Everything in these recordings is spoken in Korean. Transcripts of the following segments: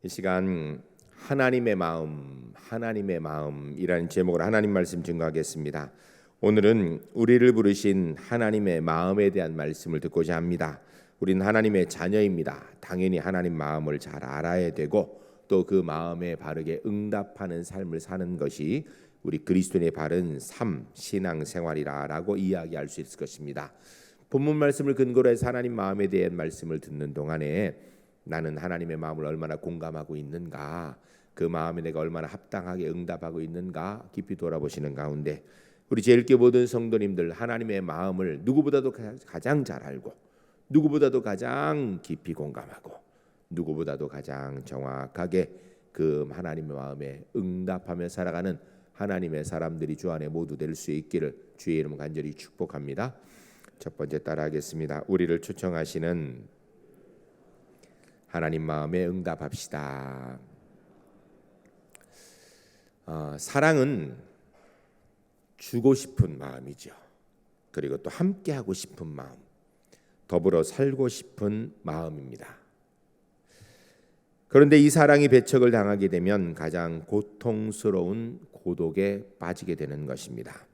이 시간 하나님의 마음이라는 제목으로 하나님 말씀 증거하겠습니다. 오늘은 우리를 부르신 하나님의 마음에 대한 말씀을 듣고자 합니다. 우리는 하나님의 자녀입니다. 당연히 하나님 마음을 잘 알아야 되고 또 그 마음에 바르게 응답하는 삶을 사는 것이 우리 그리스도인의 바른 삶, 신앙생활이라고 이야기할 수 있을 것입니다. 본문 말씀을 근거로 해서 하나님 마음에 대한 말씀을 듣는 동안에 나는 하나님의 마음을 얼마나 공감하고 있는가, 그 마음에 내가 얼마나 합당하게 응답하고 있는가 깊이 돌아보시는 가운데 우리 제일교회 모든 성도님들 하나님의 마음을 누구보다도 가장 잘 알고 누구보다도 가장 깊이 공감하고 누구보다도 가장 정확하게 그 하나님의 마음에 응답하며 살아가는 하나님의 사람들이 주 안에 모두 될 수 있기를 주의 이름 간절히 축복합니다. 첫 번째 따라하겠습니다. 우리를 초청하시는 하나님 마음에 응답합시다. 사랑은 주고 싶은 마음이죠. 그리고 또 함께하고 싶은 마음, 더불어 살고 싶은 마음입니다. 그런데 이 사랑이 배척을 당하게 되면 가장 고통스러운 고독에 빠지게 되는 것입니다.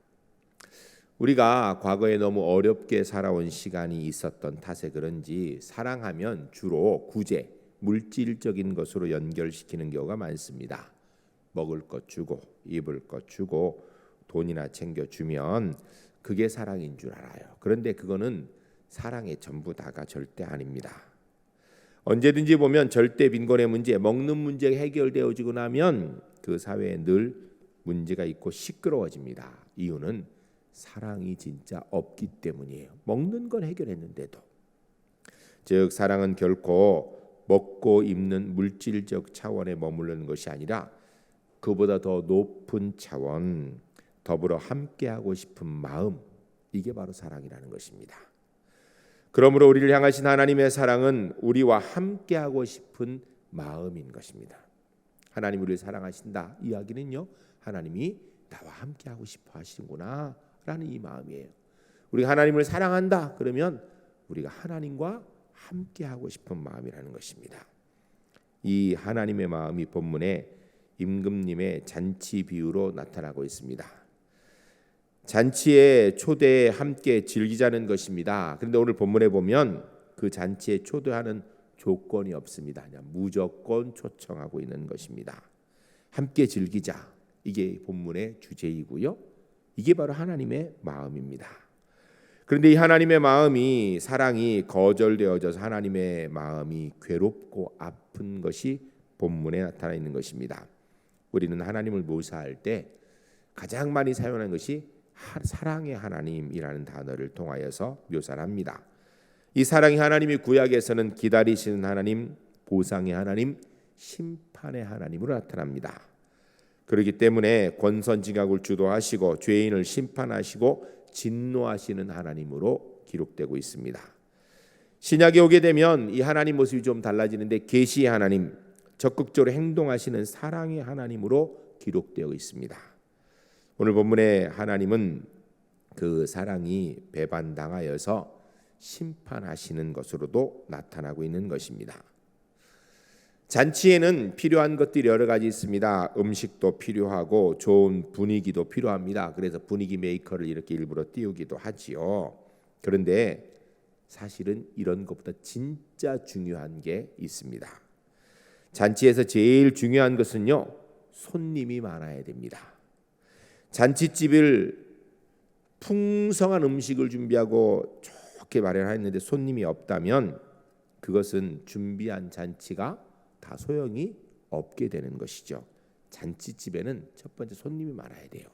우리가 과거에 너무 어렵게 살아온 시간이 있었던 탓에 그런지 사랑하면 주로 구제, 물질적인 것으로 연결시키는 경우가 많습니다. 먹을 것 주고 입을 것 주고 돈이나 챙겨주면 그게 사랑인 줄 알아요. 그런데 그거는 사랑의 전부 다가 절대 아닙니다. 언제든지 보면 절대 빈곤의 문제, 먹는 문제가 해결되어지고 나면 그 사회에 늘 문제가 있고 시끄러워집니다. 이유는 사랑이 진짜 없기 때문이에요. 먹는 건 해결했는데도. 즉 사랑은 결코 먹고 입는 물질적 차원에 머무르는 것이 아니라 그보다 더 높은 차원, 더불어 함께하고 싶은 마음, 이게 바로 사랑이라는 것입니다. 그러므로 우리를 향하신 하나님의 사랑은 우리와 함께하고 싶은 마음인 것입니다. 하나님 우리를 사랑하신다 이야기는요, 하나님이 나와 함께하고 싶어 하시는구나 라는 이 마음이에요. 우리가 하나님을 사랑한다 그러면 우리가 하나님과 함께하고 싶은 마음이라는 것입니다. 이 하나님의 마음이 본문에 임금님의 잔치 비유로 나타나고 있습니다. 잔치에 초대에 함께 즐기자는 것입니다. 그런데 오늘 본문에 보면 그 잔치에 초대하는 조건이 없습니다. 그냥 무조건 초청하고 있는 것입니다. 함께 즐기자, 이게 본문의 주제이고요. 이게 바로 하나님의 마음입니다. 그런데 이 하나님의 마음이, 사랑이 거절되어져서 하나님의 마음이 괴롭고 아픈 것이 본문에 나타나 있는 것입니다. 우리는 하나님을 묘사할 때 가장 많이 사용하는 것이 사랑의 하나님이라는 단어를 통하여서 묘사를 합니다. 이 사랑의 하나님이 구약에서는 기다리시는 하나님, 보상의 하나님, 심판의 하나님으로 나타납니다. 그렇기 때문에 권선징악을 주도하시고 죄인을 심판하시고 진노하시는 하나님으로 기록되고 있습니다. 신약에 오게 되면 이 하나님 모습이 좀 달라지는데 계시의 하나님, 적극적으로 행동하시는 사랑의 하나님으로 기록되어 있습니다. 오늘 본문의 하나님은 그 사랑이 배반당하여서 심판하시는 것으로도 나타나고 있는 것입니다. 잔치에는 필요한 것들이 여러 가지 있습니다. 음식도 필요하고 좋은 분위기도 필요합니다. 그래서 분위기 메이커를 이렇게 일부러 띄우기도 하지요. 그런데 사실은 이런 것보다 진짜 중요한 게 있습니다. 잔치에서 제일 중요한 것은요, 손님이 많아야 됩니다. 잔치집을 풍성한 음식을 준비하고 좋게 마련했는데 손님이 없다면 그것은 준비한 잔치가 다 소용이 없게 되는 것이죠. 잔치집에는 첫 번째 손님이 많아야 돼요.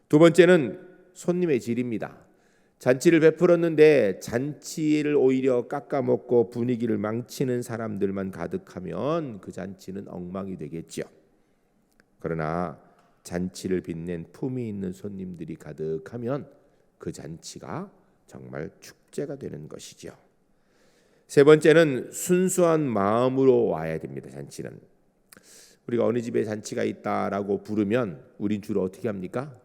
두 번째는 손님의 질입니다. 잔치를 베풀었는데 잔치를 오히려 깎아먹고 분위기를 망치는 사람들만 가득하면 그 잔치는 엉망이 되겠죠. 그러나 잔치를 빛낸 품위 있는 손님들이 가득하면 그 잔치가 정말 축제가 되는 것이죠. 세 번째는 순수한 마음으로 와야 됩니다. 잔치는 우리가 어느 집에 잔치가 있다라고 부르면 우린 주로 어떻게 합니까?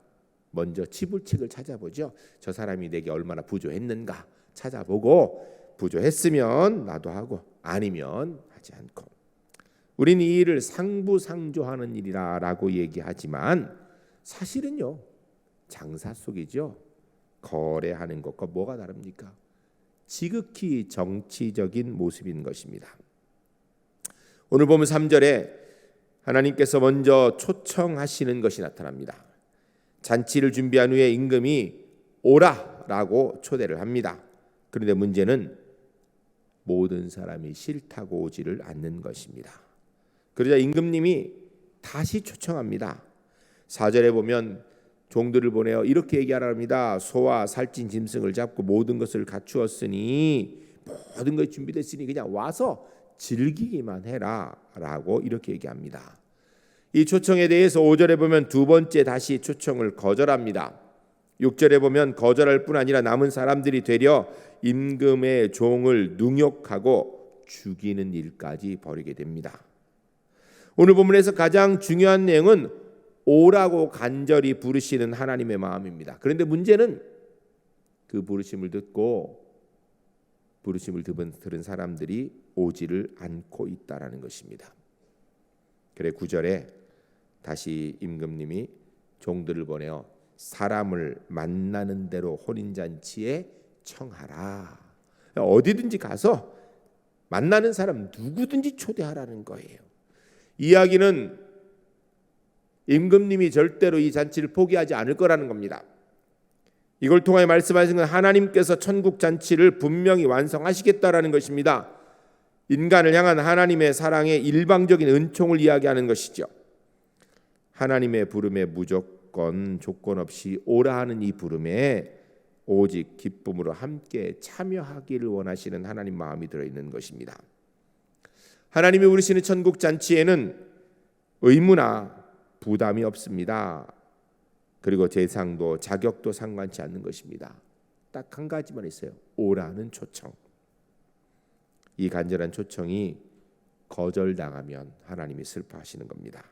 먼저 치불책을 찾아보죠. 저 사람이 내게 얼마나 부조했는가 찾아보고 부조했으면 나도 하고 아니면 하지 않고 우리는 이 일을 상부상조하는 일이라고 얘기하지만 사실은요, 장사 속이죠. 거래하는 것과 뭐가 다릅니까? 지극히 정치적인 모습인 것입니다. 오늘 보면 3절에 하나님께서 먼저 초청하시는 것이 나타납니다. 잔치를 준비한 후에 임금이 오라라고 초대를 합니다. 그런데 문제는 모든 사람이 싫다고 오지를 않는 것입니다. 그러자 임금님이 다시 초청합니다. 4절에 보면 종들을 보내어 이렇게 얘기하라 합니다. 소와 살찐 짐승을 잡고 모든 것을 갖추었으니 모든 것이 준비됐으니 그냥 와서 즐기기만 해라 라고 이렇게 얘기합니다. 이 초청에 대해서 5절에 보면 두 번째 다시 초청을 거절합니다. 6절에 보면 거절할 뿐 아니라 남은 사람들이 되려 임금의 종을 능욕하고 죽이는 일까지 벌이게 됩니다. 오늘 본문에서 가장 중요한 내용은 오라고 간절히 부르시는 하나님의 마음입니다. 그런데 문제는 그 부르심을 듣고 부르심을 들은 사람들이 오지를 않고 있다라는 것입니다. 그래 9절에 다시 임금님이 종들을 보내어 사람을 만나는 대로 혼인잔치에 청하라. 어디든지 가서 만나는 사람 누구든지 초대하라는 거예요. 이야기는 임금님이 절대로 이 잔치를 포기하지 않을 거라는 겁니다. 이걸 통하여 말씀하신 건 하나님께서 천국 잔치를 분명히 완성하시겠다라는 것입니다. 인간을 향한 하나님의 사랑의 일방적인 은총을 이야기하는 것이죠. 하나님의 부름에 무조건 조건 없이 오라 하는 이 부름에 오직 기쁨으로 함께 참여하기를 원하시는 하나님 마음이 들어있는 것입니다. 하나님이 부르시는 천국 잔치에는 의무나 부담이 없습니다. 그리고 대상도 자격도 상관치 않는 것입니다. 딱 한 가지만 있어요. 오라는 초청. 이 간절한 초청이 거절당하면 하나님이 슬퍼하시는 겁니다.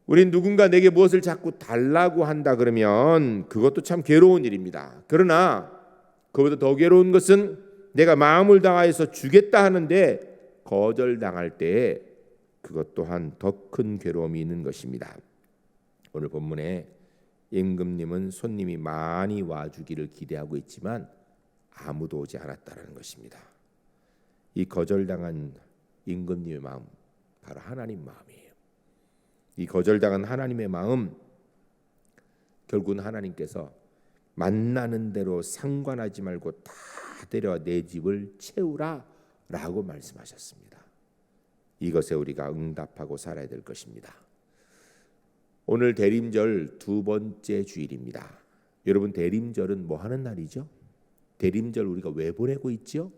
우린 누군가 내게 무엇을 자꾸 달라고 한다 그러면 그것도 참 괴로운 일입니다. 그러나 그보다 더 괴로운 것은 내가 마음을 다하여서 주겠다 하는데 거절당할 때 그것 또한 더 큰 괴로움이 있는 것입니다. 오늘 본문에 임금님은 손님이 많이 와주기를 기대하고 있지만 아무도 오지 않았다는 것입니다. 이 거절당한 임금님의 마음, 바로 하나님 마음이에요. 이 거절당한 하나님의 마음, 결국은 하나님께서 만나는 대로 상관하지 말고 다 데려와 내 집을 채우라 라고 말씀하셨습니다. 이것에 우리가 응답하고 살아야 될 것입니다. 오늘 대림절 두 번째 주일입니다. 여러분, 대림절은 뭐 하는 날이죠? 대림절 우리가 왜 보내고 있죠?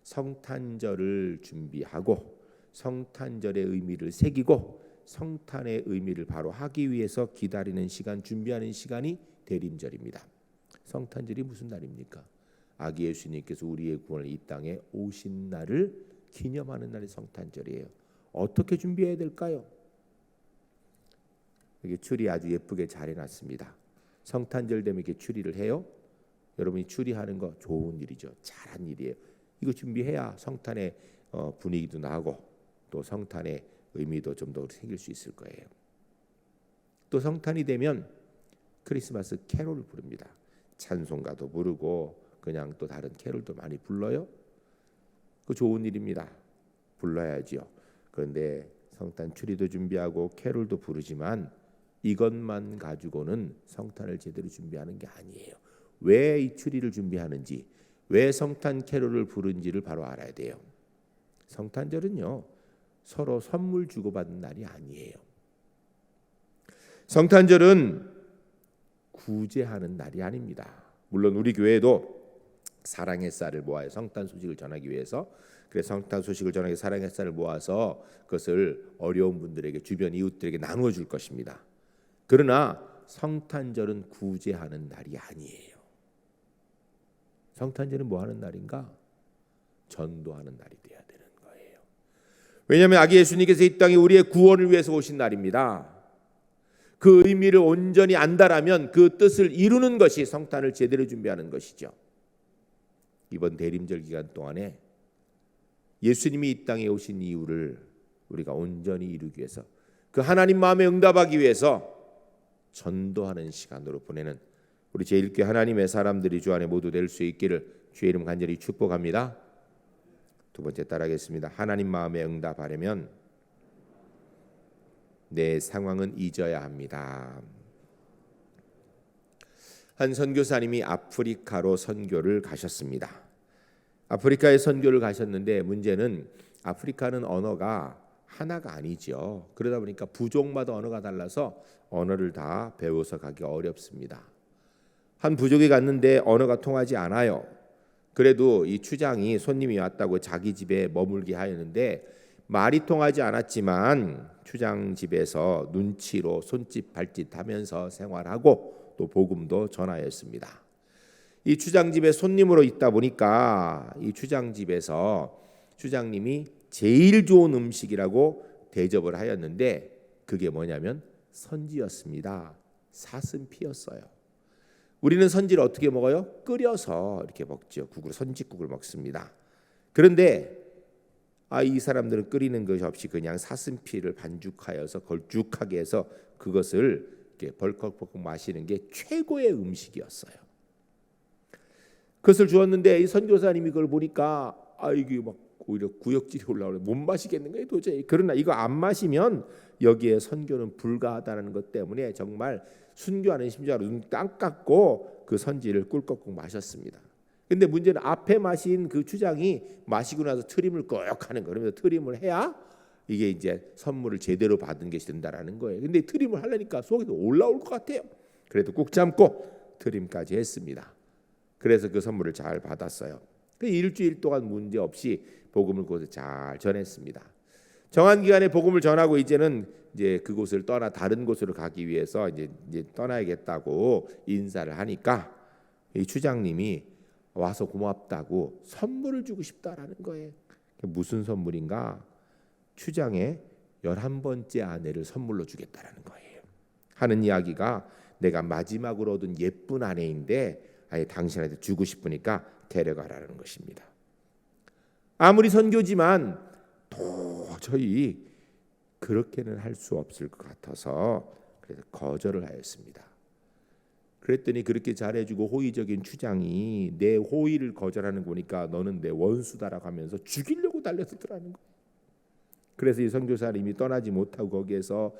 성탄절을 준비하고 성탄절의 의미를 새기고 성탄의 의미를 바로 하기 위해서 기다리는 시간, 준비하는 시간이 대림절입니다. 성탄절이 무슨 날입니까? 아기 예수님께서 우리의 구원을 이 땅에 오신 날을 기념하는 날이 성탄절이에요. 어떻게 준비해야 될까요? 여기 추리 아주 예쁘게 잘 해놨습니다. 성탄절 되면 이렇게 추리를 해요. 여러분이 추리하는 거 좋은 일이죠. 잘한 일이에요. 이거 준비해야 성탄의 분위기도 나고 또 성탄의 의미도 좀 더 생길 수 있을 거예요. 또 성탄이 되면 크리스마스 캐롤을 부릅니다. 찬송가도 부르고 그냥 또 다른 캐롤도 많이 불러요. 그 좋은 일입니다. 불러야지요. 그런데 성탄 추리도 준비하고 캐롤도 부르지만 이것만 가지고는 성탄을 제대로 준비하는 게 아니에요. 왜 이 추리를 준비하는지, 왜 성탄 캐롤을 부른지를 바로 알아야 돼요. 성탄절은요, 서로 선물 주고받는 날이 아니에요. 성탄절은 구제하는 날이 아닙니다. 물론 우리 교회도 사랑의 쌀을 모아요. 성탄 소식을 전하기 위해서. 그래서 성탄 소식을 전하기 위해 사랑의 쌀을 모아서 그것을 어려운 분들에게, 주변 이웃들에게 나누어 줄 것입니다. 그러나 성탄절은 구제하는 날이 아니에요. 성탄절은 뭐 하는 날인가? 전도하는 날이 돼야 되는 거예요. 왜냐하면 아기 예수님께서 이 땅에 우리의 구원을 위해서 오신 날입니다. 그 의미를 온전히 안다라면 그 뜻을 이루는 것이 성탄을 제대로 준비하는 것이죠. 이번 대림절 기간 동안에 예수님이 이 땅에 오신 이유를 우리가 온전히 이루기 위해서, 그 하나님 마음에 응답하기 위해서 전도하는 시간으로 보내는 우리 제1교회 하나님의 사람들이 주 안에 모두 될 수 있기를 주의 이름 간절히 축복합니다. 두 번째 따라하겠습니다. 하나님 마음에 응답하려면 내 상황은 잊어야 합니다. 한 선교사님이 아프리카로 선교를 가셨습니다. 아프리카에 선교를 가셨는데 문제는 아프리카는 언어가 하나가 아니죠. 그러다 보니까 부족마다 언어가 달라서 언어를 다 배워서 가기 어렵습니다. 한 부족에 갔는데 언어가 통하지 않아요. 그래도 이 추장이 손님이 왔다고 자기 집에 머물게 하였는데 말이 통하지 않았지만 추장 집에서 눈치로 손짓 발짓 하면서 생활하고 또 복음도 전하였습니다. 이 추장 집에 손님으로 있다 보니까 이 추장 집에서 추장님이 제일 좋은 음식이라고 대접을 하였는데 그게 뭐냐면 선지였습니다. 사슴피였어요. 우리는 선지를 어떻게 먹어요? 끓여서 이렇게 먹죠. 국으로 선지국을 먹습니다. 그런데 이 사람들은 끓이는 것이 없이 그냥 사슴피를 반죽하여서 걸쭉하게 해서 그것을 이렇게 벌컥벌컥 마시는 게 최고의 음식이었어요. 그것을 주었는데 이 선교사님이 그걸 보니까 이게 막 오히려 구역질이 올라오네. 못 마시겠는 거예요 도저히. 그러나 이거 안 마시면 여기에 선교는 불가하다는 것 때문에 정말 순교하는 심정으로 눈 깜깜고 그 선지를 꿀꺽꿀 마셨습니다. 근데 문제는 앞에 마신 그 추장이 마시고 나서 트림을 꼭 하는 거예요. 그러면서 트림을 해야 이게 이제 선물을 제대로 받은 것이 된다라는 거예요. 근데 트림을 하려니까 속에서 올라올 것 같아요. 그래도 꾹 참고 트림까지 했습니다. 그래서 그 선물을 잘 받았어요. 그 일주일 동안 문제 없이 복음을 그곳에 잘 전했습니다. 정한 기간에 복음을 전하고 이제는 이제 그곳을 떠나 다른 곳으로 가기 위해서 이제 떠나야겠다고 인사를 하니까 이 추장님이 와서 고맙다고 선물을 주고 싶다라는 거예요. 무슨 선물인가? 추장의 11번째 아내를 선물로 주겠다라는 거예요. 하는 이야기가 내가 마지막으로 얻은 예쁜 아내인데 아예 당신한테 주고 싶으니까 데려가라는 것입니다. 아무리 선교지만 도저히 그렇게는 할 수 없을 것 같아서 그래서 거절을 하였습니다. 그랬더니 그렇게 잘해주고 호의적인 추장이 내 호의를 거절하는 거니까 너는 내 원수다라고 하면서 죽이려고 달려들더라는 거예요. 그래서 이 선교사님이 떠나지 못하고 거기에서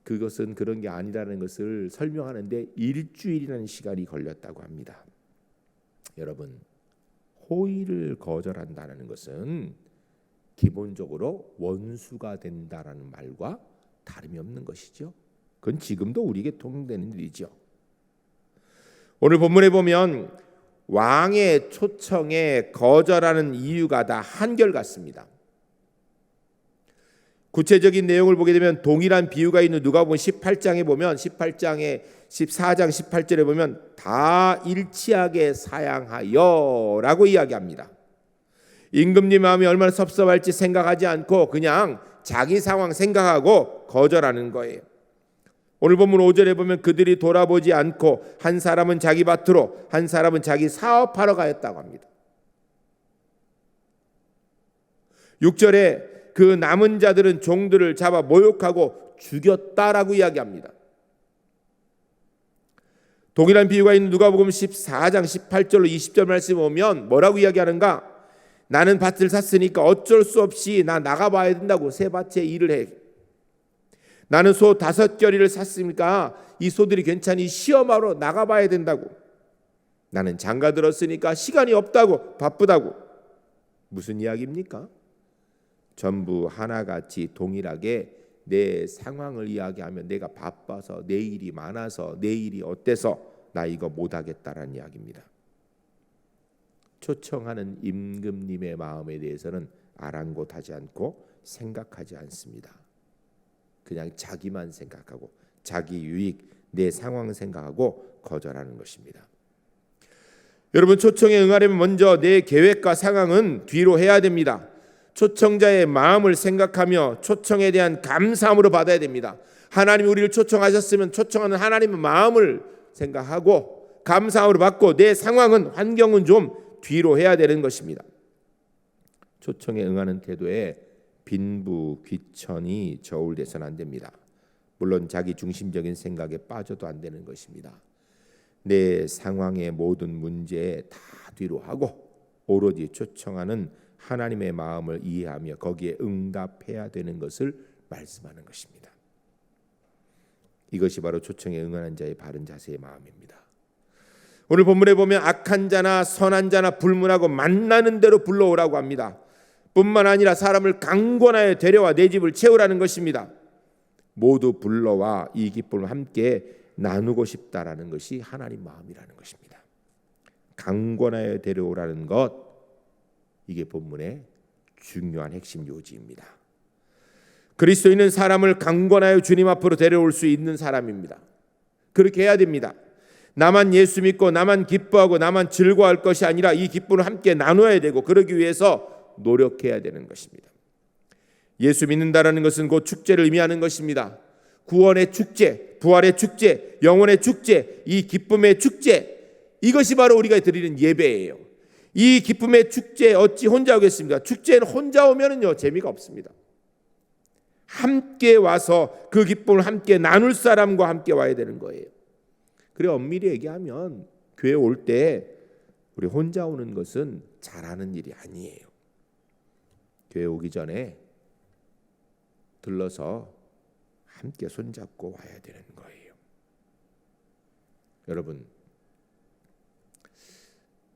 그것은 그런 게 아니라는 것을 설명하는데 일주일이라는 시간이 걸렸다고 합니다. 여러분, 호의를 거절한다는 것은 기본적으로 원수가 된다라는 말과 다름이 없는 것이죠. 그건 지금도 우리에게 통용되는 일이죠. 오늘 본문에 보면 왕의 초청에 거절하는 이유가 다 한결같습니다. 구체적인 내용을 보게 되면 동일한 비유가 있는 누가복음 18장에 보면 14장 18절에 보면 다 일치하게 사양하여라고 이야기합니다. 임금님 마음이 얼마나 섭섭할지 생각하지 않고 그냥 자기 상황 생각하고 거절하는 거예요. 오늘 본문 5절에 보면 그들이 돌아보지 않고 한 사람은 자기 밭으로 한 사람은 자기 사업하러 가였다고 합니다. 6절에 그 남은 자들은 종들을 잡아 모욕하고 죽였다라고 이야기합니다. 동일한 비유가 있는 누가복음 14장 18절로 20절 말씀 보면 뭐라고 이야기하는가? 나는 밭을 샀으니까 어쩔 수 없이 나 나가봐야 된다고 새 밭에 일을 해. 나는 소 5겨리를 샀으니까 이 소들이 괜찮이 시험하러 나가봐야 된다고. 나는 장가 들었으니까 시간이 없다고 바쁘다고. 무슨 이야기입니까? 전부 하나같이 동일하게 내 상황을 이야기하면 내가 바빠서 내 일이 많아서 내 일이 어때서 나 이거 못하겠다라는 이야기입니다. 초청하는 임금님의 마음에 대해서는 아랑곳하지 않고 생각하지 않습니다. 그냥 자기만 생각하고 자기 유익, 내 상황 생각하고 거절하는 것입니다. 여러분, 초청에 응하려면 먼저 내 계획과 상황은 뒤로 해야 됩니다. 초청자의 마음을 생각하며 초청에 대한 감사함으로 받아야 됩니다. 하나님이 우리를 초청하셨으면 초청하는 하나님의 마음을 생각하고 감사함으로 받고 내 상황은 환경은 좀 뒤로 해야 되는 것입니다. 초청에 응하는 태도에 빈부 귀천이 저울돼서는 안 됩니다. 물론 자기 중심적인 생각에 빠져도 안 되는 것입니다. 내 상황의 모든 문제 다 뒤로 하고 오로지 초청하는 하나님의 마음을 이해하며 거기에 응답해야 되는 것을 말씀하는 것입니다. 이것이 바로 초청에 응하는 자의 바른 자세의 마음입니다. 오늘 본문에 보면 악한 자나 선한 자나 불문하고 만나는 대로 불러오라고 합니다. 뿐만 아니라 사람을 강권하여 데려와 내 집을 채우라는 것입니다. 모두 불러와 이 기쁨을 함께 나누고 싶다라는 것이 하나님 마음이라는 것입니다. 강권하여 데려오라는 것, 이게 본문의 중요한 핵심 요지입니다. 그리스도인은 사람을 강권하여 주님 앞으로 데려올 수 있는 사람입니다. 그렇게 해야 됩니다. 나만 예수 믿고 나만 기뻐하고 나만 즐거워할 것이 아니라 이 기쁨을 함께 나눠야 되고 그러기 위해서 노력해야 되는 것입니다. 예수 믿는다라는 것은 곧 축제를 의미하는 것입니다. 구원의 축제, 부활의 축제, 영혼의 축제, 이 기쁨의 축제, 이것이 바로 우리가 드리는 예배예요. 이 기쁨의 축제 어찌 혼자 오겠습니까? 축제는 혼자 오면은요 재미가 없습니다. 함께 와서 그 기쁨을 함께 나눌 사람과 함께 와야 되는 거예요. 그래 엄밀히 얘기하면 교회 올 때 우리 혼자 오는 것은 잘하는 일이 아니에요. 교회 오기 전에 들러서 함께 손잡고 와야 되는 거예요. 여러분,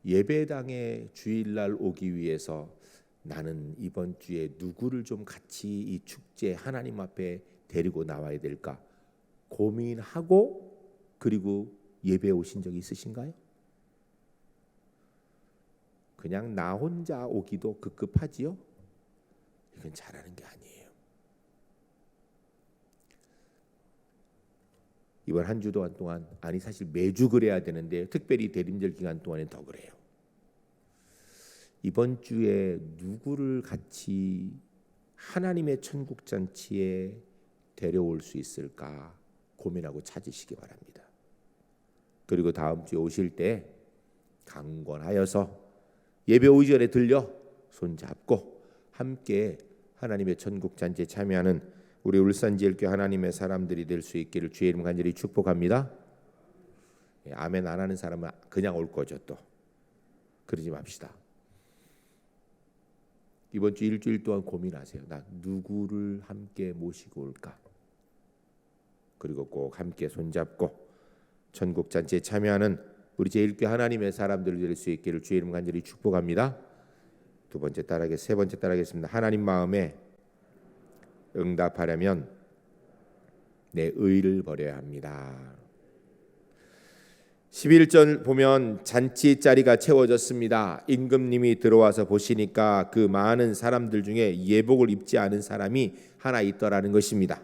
예배당에 주일날 오기 위해서 나는 이번 주에 누구를 좀 같이 이 축제 하나님 앞에 데리고 나와야 될까 고민하고 그리고 예배 오신 적이 있으신가요? 그냥 나 혼자 오기도 급급하지요? 이건 잘하는 게 아니에요. 이번 한 주 동안 아니 사실 매주 그래야 되는데 특별히 대림절 기간 동안에 더 그래요. 이번 주에 누구를 같이 하나님의 천국 잔치에 데려올 수 있을까 고민하고 찾으시기 바랍니다. 그리고 다음 주에 오실 때 강권하여서 예배 오기 전에 들려 손잡고 함께 하나님의 천국 잔치에 참여하는 우리 울산지엘교회 하나님의 사람들이 될 수 있기를 주의 이름 간절히 축복합니다. 아멘 안 하는 사람은 그냥 올 거죠. 또 그러지 맙시다. 이번 주 일주일 동안 고민하세요. 나 누구를 함께 모시고 올까? 그리고 꼭 함께 손잡고 천국 잔치에 참여하는 우리 제1교회 하나님의 사람들이 될 수 있기를 주의 이름 간절히 축복합니다. 세 번째 따라하겠습니다. 하나님 마음에 응답하려면 내 의를 버려야 합니다. 11절 보면 잔치 자리가 채워졌습니다. 임금님이 들어와서 보시니까 그 많은 사람들 중에 예복을 입지 않은 사람이 하나 있더라는 것입니다.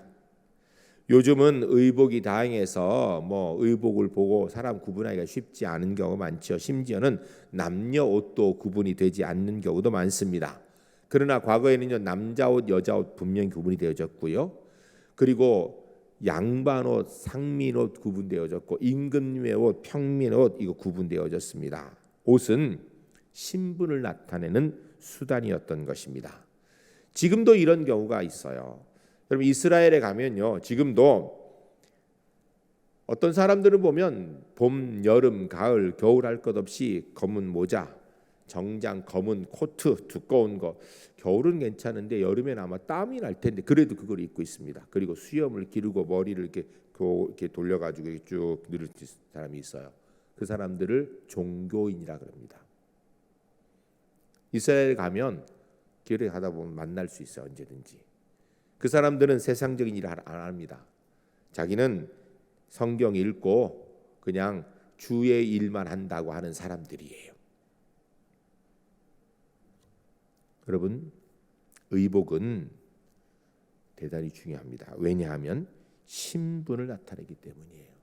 요즘은 의복이 다양해서 의복을 보고 사람 구분하기가 쉽지 않은 경우가 많죠. 심지어는 남녀 옷도 구분이 되지 않는 경우도 많습니다. 그러나 과거에는요 남자 옷, 여자 옷 분명히 구분이 되어졌고요. 그리고 양반 옷, 상민 옷 구분되어졌고 임금님의 옷, 평민의 옷 이거 구분되어졌습니다. 옷은 신분을 나타내는 수단이었던 것입니다. 지금도 이런 경우가 있어요. 여러분 이스라엘에 가면요 지금도 어떤 사람들을 보면 봄, 여름, 가을, 겨울 할 것 없이 검은 모자, 정장, 검은 코트, 두꺼운 거 겨울은 괜찮은데 여름엔 아마 땀이 날 텐데 그래도 그걸 입고 있습니다. 그리고 수염을 기르고 머리를 이렇게 돌려가지고 쭉 늘릴 사람이 있어요. 그 사람들을 종교인이라 그럽니다. 이스라엘 가면 길에 가다 보면 만날 수 있어요. 언제든지. 그 사람들은 세상적인 일을 안 합니다. 자기는 성경 읽고 그냥 주의 일만 한다고 하는 사람들이에요. 여러분 의복은 대단히 중요합니다. 왜냐하면 신분을 나타내기 때문이에요.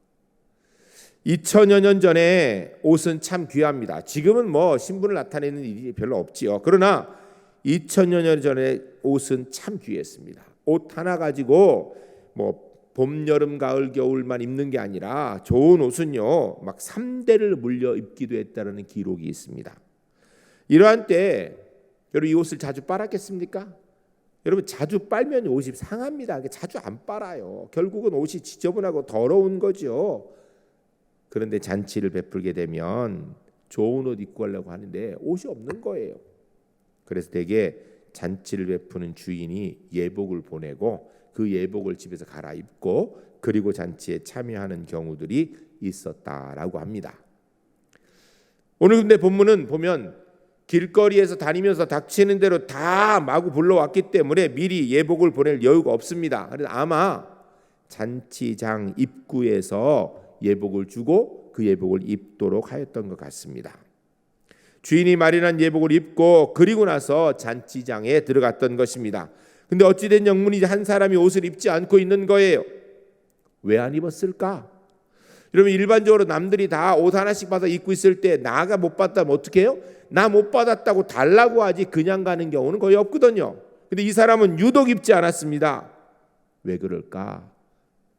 2000여 년 전에 옷은 참 귀합니다. 지금은 신분을 나타내는 일이 별로 없지요. 그러나 2000여 년 전에 옷은 참 귀했습니다. 옷 하나 가지고 봄, 여름, 가을, 겨울만 입는 게 아니라 좋은 옷은요 막 3대를 물려 입기도 했다는 기록이 있습니다. 이러한 때 여러분 이 옷을 자주 빨았겠습니까? 여러분 자주 빨면 옷이 상합니다. 자주 안 빨아요. 결국은 옷이 지저분하고 더러운 거죠. 그런데 잔치를 베풀게 되면 좋은 옷 입고 가려고 하는데 옷이 없는 거예요. 그래서 대개 잔치를 베푸는 주인이 예복을 보내고 그 예복을 집에서 갈아입고 그리고 잔치에 참여하는 경우들이 있었다라고 합니다. 오늘 근데 본문은 보면 길거리에서 다니면서 닥치는 대로 다 마구 불러왔기 때문에 미리 예복을 보낼 여유가 없습니다. 그래서 아마 잔치장 입구에서 예복을 주고 그 예복을 입도록 하였던 것 같습니다. 주인이 마련한 예복을 입고 그리고 나서 잔치장에 들어갔던 것입니다. 근데 어찌된 영문이지 한 사람이 옷을 입지 않고 있는 거예요. 왜 안 입었을까? 여러분 일반적으로 남들이 다 옷 하나씩 받아 입고 있을 때 나가 못 받다면 어떻게 해요? 나 못 받았다고 달라고 하지 그냥 가는 경우는 거의 없거든요. 근데 이 사람은 유독 입지 않았습니다. 왜 그럴까?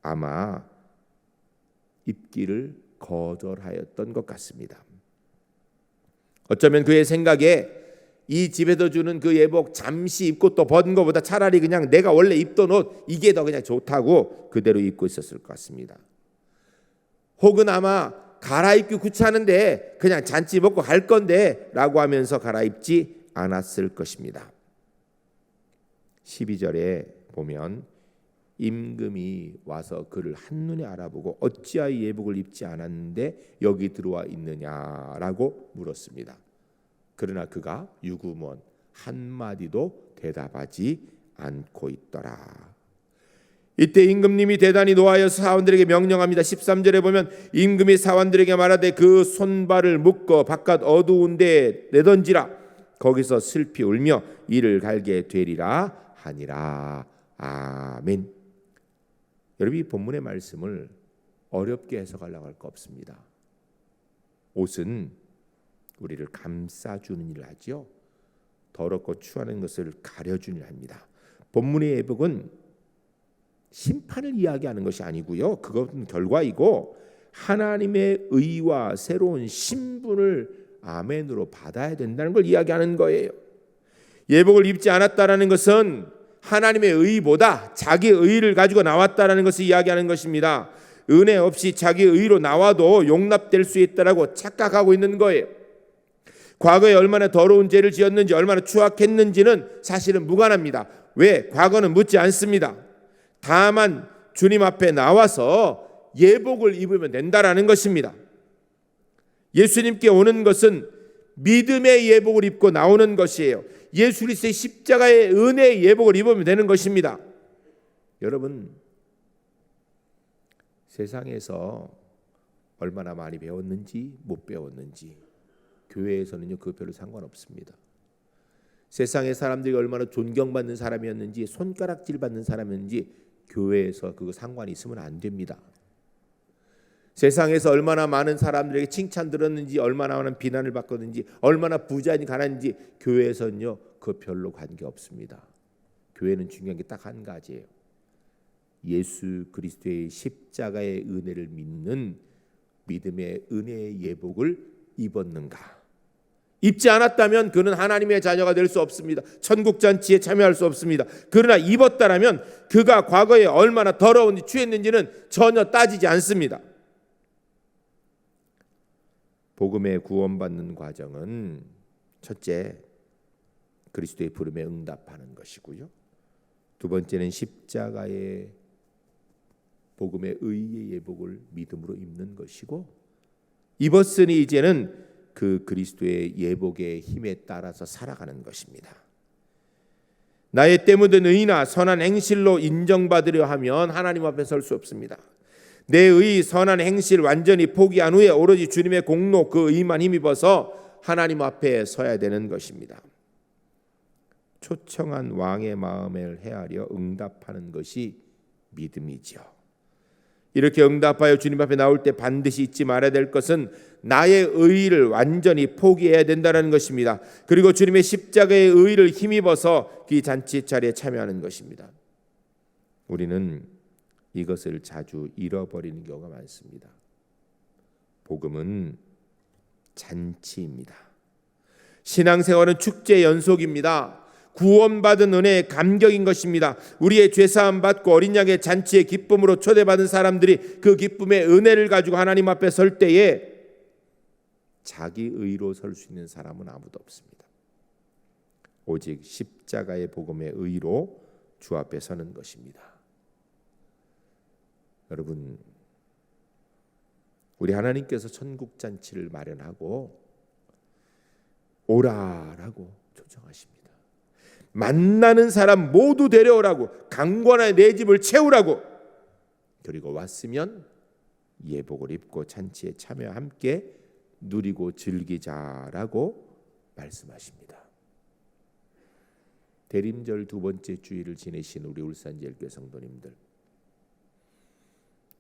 아마 입기를 거절하였던 것 같습니다. 어쩌면 그의 생각에 이 집에서 주는 그 예복 잠시 입고 또 벗은 것보다 차라리 그냥 내가 원래 입던 옷 이게 더 그냥 좋다고 그대로 입고 있었을 것 같습니다. 혹은 아마 갈아입기 귀찮은데 그냥 잔치 먹고 갈 건데 라고 하면서 갈아입지 않았을 것입니다. 12절에 보면 임금이 와서 그를 한눈에 알아보고 어찌하여 예복을 입지 않았는데 여기 들어와 있느냐라고 물었습니다. 그러나 그가 유구무원 한마디도 대답하지 않고 있더라. 이때 임금님이 대단히 노하여 사원들에게 명령합니다. 13절에 보면 임금이 사원들에게 말하되 그 손발을 묶어 바깥 어두운 데 내던지라. 거기서 슬피 울며 이를 갈게 되리라 하니라. 아멘. 여러분 이 본문의 말씀을 어렵게 해석하려고 할 거 없습니다. 옷은 우리를 감싸주는 일을 하죠. 더럽고 추하는 것을 가려주는 일을 합니다. 본문의 예복은 심판을 이야기하는 것이 아니고요. 그것은 결과이고 하나님의 의와 새로운 신분을 아멘으로 받아야 된다는 걸 이야기하는 거예요. 예복을 입지 않았다라는 것은 하나님의 의보다 자기 의를 가지고 나왔다라는 것을 이야기하는 것입니다. 은혜 없이 자기 의로 나와도 용납될 수 있다라고 착각하고 있는 거예요. 과거에 얼마나 더러운 죄를 지었는지 얼마나 추악했는지는 사실은 무관합니다. 왜? 과거는 묻지 않습니다. 다만 주님 앞에 나와서 예복을 입으면 된다라는 것입니다. 예수님께 오는 것은 믿음의 예복을 입고 나오는 것이에요. 예수 그리스도의 십자가의 은혜의 예복을 입으면 되는 것입니다. 여러분 세상에서 얼마나 많이 배웠는지 못 배웠는지 교회에서는요 그거 별로 상관없습니다. 세상의 사람들이 얼마나 존경받는 사람이었는지 손가락질 받는 사람이었는지 교회에서 그거 상관이 있으면 안 됩니다. 세상에서 얼마나 많은 사람들에게 칭찬 들었는지 얼마나 많은 비난을 받았는지 얼마나 부자인지 가난인지 교회에서는요 그거 별로 관계없습니다. 교회는 중요한 게 딱 한 가지예요. 예수 그리스도의 십자가의 은혜를 믿는 믿음의 은혜의 예복을 입었는가? 입지 않았다면 그는 하나님의 자녀가 될 수 없습니다. 천국 잔치에 참여할 수 없습니다. 그러나 입었다라면 그가 과거에 얼마나 더러운지 취했는지는 전혀 따지지 않습니다. 복음에 구원받는 과정은 첫째 그리스도의 부름에 응답하는 것이고요. 두 번째는 십자가의 복음의 의의 예복을 믿음으로 입는 것이고 입었으니 이제는 그 그리스도의 예복의 힘에 따라서 살아가는 것입니다. 나의 때 묻은 의나 선한 행실로 인정받으려 하면 하나님 앞에 설 수 없습니다. 내 의 선한 행실 완전히 포기한 후에 오로지 주님의 공로 그 의만 힘입어서 하나님 앞에 서야 되는 것입니다. 초청한 왕의 마음을 헤아려 응답하는 것이 믿음이죠. 이렇게 응답하여 주님 앞에 나올 때 반드시 잊지 말아야 될 것은 나의 의를 완전히 포기해야 된다는 것입니다. 그리고 주님의 십자가의 의를 힘입어서 그 잔치 자리에 참여하는 것입니다. 우리는 이것을 자주 잃어버리는 경우가 많습니다. 복음은 잔치입니다. 신앙생활은 축제 연속입니다. 구원받은 은혜의 감격인 것입니다. 우리의 죄사함 받고 어린 양의 잔치의 기쁨으로 초대받은 사람들이 그 기쁨의 은혜를 가지고 하나님 앞에 설 때에 자기 의로 설 수 있는 사람은 아무도 없습니다. 오직 십자가의 복음의 의로 주 앞에 서는 것입니다. 여러분, 우리 하나님께서 천국 잔치를 마련하고 오라라고 초청하십니다. 만나는 사람 모두 데려오라고, 강권하여 내 집을 채우라고. 그리고 왔으면 예복을 입고 잔치에 참여 함께 누리고 즐기자라고 말씀하십니다. 대림절 두 번째 주일을 지내신 우리 울산제일교회 성도님들,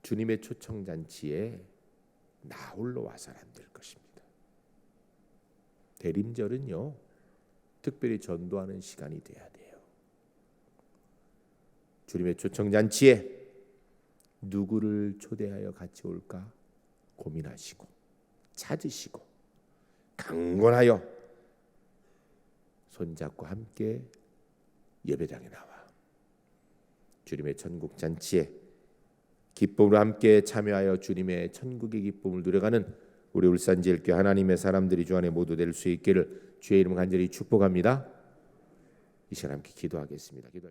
주님의 초청 잔치에 나 홀로 와서는 안 될 것입니다. 대림절은요, 특별히 전도하는 시간이 돼야 돼요. 주님의 초청 잔치에 누구를 초대하여 같이 올까 고민하시고 찾으시고 강권하여 손잡고 함께 예배당에 나와 주님의 천국 잔치에 기쁨으로 함께 참여하여 주님의 천국의 기쁨을 누려가는 우리 울산제일교회 하나님의 사람들이 주 안에 모두 될 수 있기를 주의 이름 간절히 축복합니다. 이 시간 함께 기도하겠습니다. 기도할 때